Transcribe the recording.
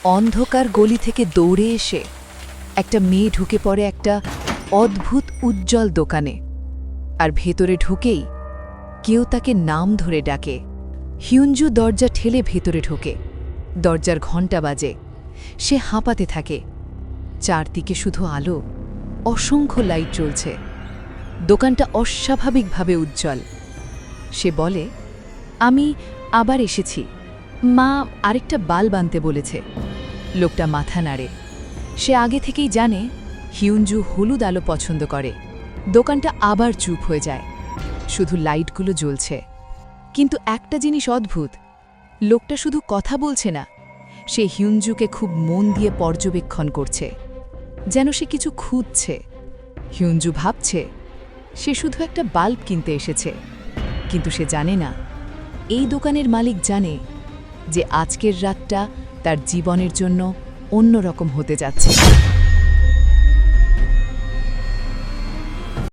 অন্ধকার গলি থেকে দৌড়ে এসে একটা মেয়ে ঢুকে পড়ে একটা অদ্ভুত উজ্জ্বল দোকানে। আর ভেতরে ঢুকেই কেউ তাকে নাম ধরে ডাকে। হিউঞ্জু দরজা ঠেলে ভেতরে ঢোকে। দরজার ঘণ্টা বাজে। সে হাঁপাতে থাকে। চারদিকে শুধু আলো, অসংখ্য লাইট জ্বলছে। দোকানটা অস্বাভাবিকভাবে উজ্জ্বল। সে বলে, আমি আবার এসেছি, মা আরেকটা বাল্ব আনতে বলেছে। লোকটা মাথা নাড়ে। সে আগে থেকেই জানে হিউঞ্জু হলুদ আলো পছন্দ করে। দোকানটা আবার চুপ হয়ে যায়, শুধু লাইটগুলো জ্বলছে। কিন্তু একটা জিনিস অদ্ভুত, লোকটা শুধু কথা বলছে না, সে হিউঞ্জুকে খুব মন দিয়ে পর্যবেক্ষণ করছে, যেন সে কিছু খুঁজছে। হিউঞ্জু ভাবছে সে শুধু একটা বাল্ব কিনতে এসেছে, কিন্তু সে জানে না এই দোকানের মালিক জানে যে আজকের রাতটা তার জীবনের জন্য অন্যরকম হতে যাচ্ছে।